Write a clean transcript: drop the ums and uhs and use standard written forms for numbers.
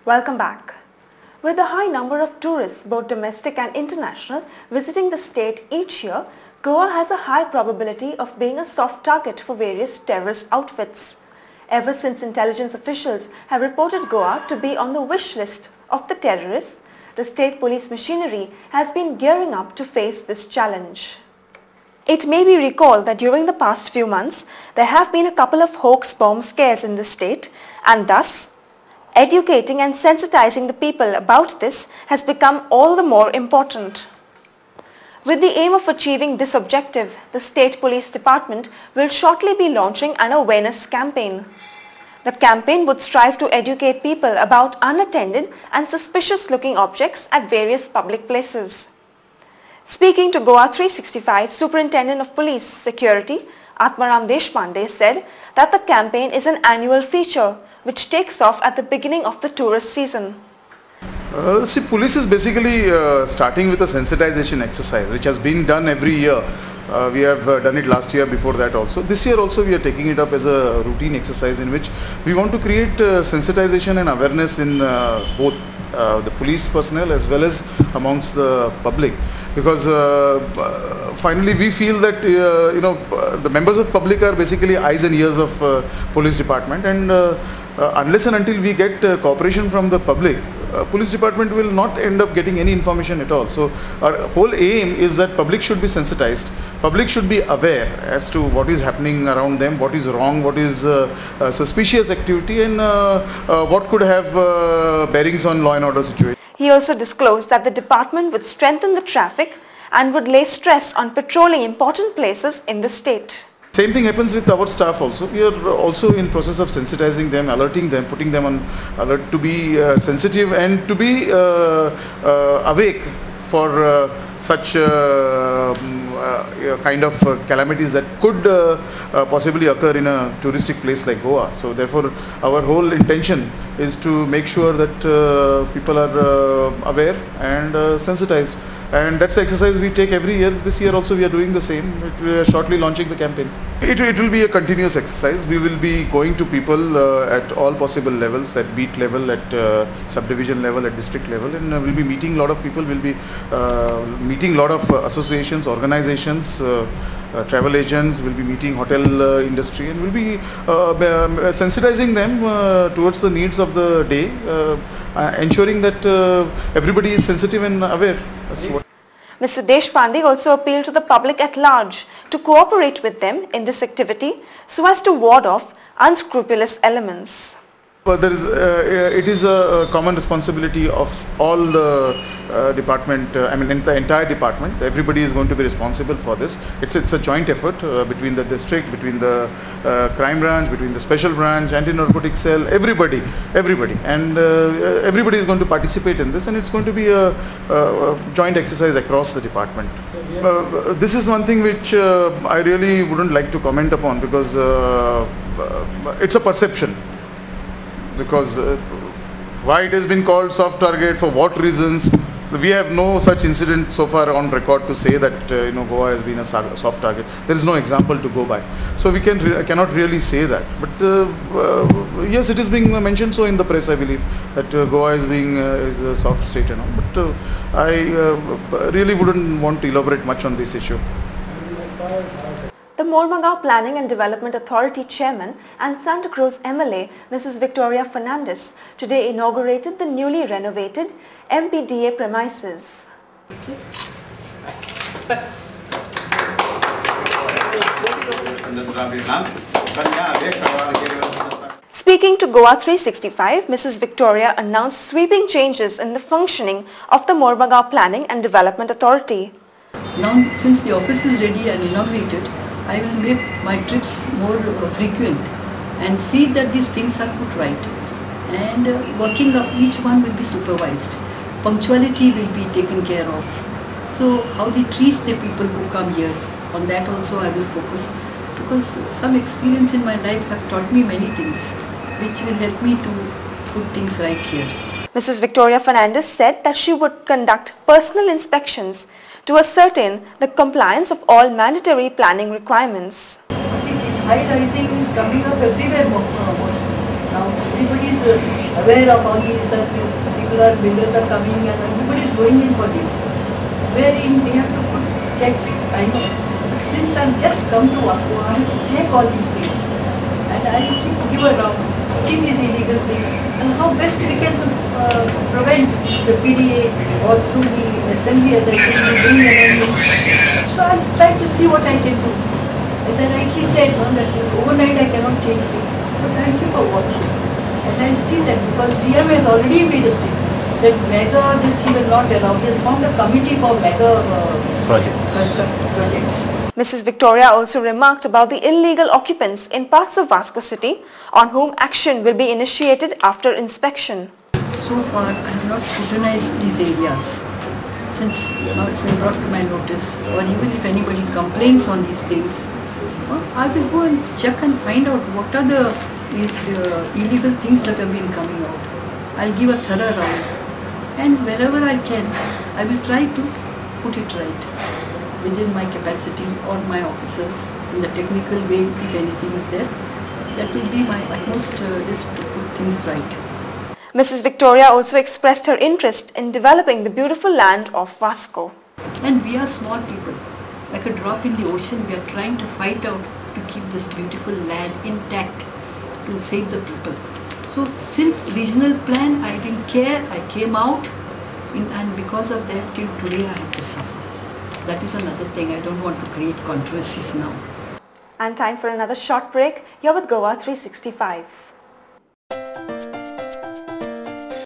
Welcome back. With a high number of tourists, both domestic and international, visiting the state each year, Goa has a high probability of being a soft target for various terrorist outfits. Ever since intelligence officials have reported Goa to be on the wish list of the terrorists, the state police machinery has been gearing up to face this challenge. It may be recalled that during the past few months, there have been a couple of hoax bomb scares in the state, and thus, educating and sensitizing the people about this has become all the more important. With the aim of achieving this objective, the State Police Department will shortly be launching an awareness campaign. The campaign would strive to educate people about unattended and suspicious-looking objects at various public places. Speaking to Goa 365 Superintendent of Police Security, Atmaram Deshpande said that the campaign is an annual feature which takes off at the beginning of the tourist season. Police is basically starting with a sensitization exercise which has been done every year. We have done it last year, before that also. This year also we are taking it up as a routine exercise in which we want to create sensitization and awareness in both the police personnel as well as amongst the public, because finally we feel that the members of public are basically eyes and ears of police department, and unless and until we get cooperation from the public, police department will not end up getting any information at all. So our whole aim is that public should be sensitized, public should be aware as to what is happening around them, what is wrong, what is suspicious activity, and what could have bearings on law and order situation. He also disclosed that the department would strengthen the traffic and would lay stress on patrolling important places in the state. Same thing happens with our staff also. We are also in process of sensitizing them, alerting them, putting them on alert to be sensitive and to be awake for such kind of calamities that could possibly occur in a touristic place like Goa. So therefore our whole intention is to make sure that people are aware and sensitized. And that's the exercise we take every year. This year also we are doing the same. We are shortly launching the campaign. It will be a continuous exercise. We will be going to people at all possible levels, at beat level, at subdivision level, at district level, and we'll be meeting a lot of people. We'll be meeting a lot of associations, organizations, travel agents. We'll be meeting hotel industry, and we'll be sensitizing them towards the needs of the day, ensuring that everybody is sensitive and aware as to what. Mr. Deshpande also appealed to the public at large to cooperate with them in this activity so as to ward off unscrupulous elements. But it is a common responsibility of all the department, the entire department. Everybody is going to be responsible for this. It's a joint effort between the district, between the crime branch, between the special branch, anti-narcotic cell, everybody. And everybody is going to participate in this, and it's going to be a joint exercise across the department. This is one thing which I really wouldn't like to comment upon, because it's a perception. Because why it has been called soft target, for what reasons, we have no such incident so far on record to say that Goa has been a soft target. There is no example to go by, so we cannot really say that. But yes, it is being mentioned so in the press, I believe, that Goa is a soft state and all. But I really wouldn't want to elaborate much on this issue. The Mormugao Planning and Development Authority Chairman and Santa Cruz MLA, Mrs. Victoria Fernandez, today inaugurated the newly renovated MPDA premises. Speaking to Goa 365, Mrs. Victoria announced sweeping changes in the functioning of the Mormugao Planning and Development Authority. Now, since the office is ready and inaugurated, I will make my trips more frequent and see that these things are put right. And working of each one will be supervised. Punctuality will be taken care of. So how they treat the people who come here, on that also I will focus, because some experience in my life have taught me many things which will help me to put things right here. Mrs. Victoria Fernandez said that she would conduct personal inspections to ascertain the compliance of all mandatory planning requirements. See, this high rising is coming up everywhere mostly. Now everybody is aware of all these particular builders are coming and everybody is going in for this. Wherein they have to put checks, I know. But since I've just come to Vasco, I have to check all these things. And I give around, see these illegal things and how best we can prevent the PDA or through the assembly as I told you, doing amendments. So I'm trying to see what I can do. As I rightly said, that overnight I cannot change things, but I'll keep a watch. And I'll see that because CM has already made a statement that mega this he will not allow. He has formed a committee for mega projects. Mrs. Victoria also remarked about the illegal occupants in parts of Vasco City, on whom action will be initiated after inspection. So far, I have not scrutinized these areas. Since now it's been brought to my notice, or even if anybody complains on these things, I will go and check and find out what are the illegal things that have been coming out. I'll give a thorough round, and wherever I can, I will try to put it right within my capacity or my officers in the technical way. If anything is there, that will be my utmost risk to put things right. Mrs. Victoria also expressed her interest in developing the beautiful land of Vasco. And we are small people, like a drop in the ocean. We are trying to fight out to keep this beautiful land intact, to save the people. So since regional plan, I didn't care. I came out and because of that till today I have to suffer. That is another thing. I don't want to create controversies now. And time for another short break. You're with Goa 365.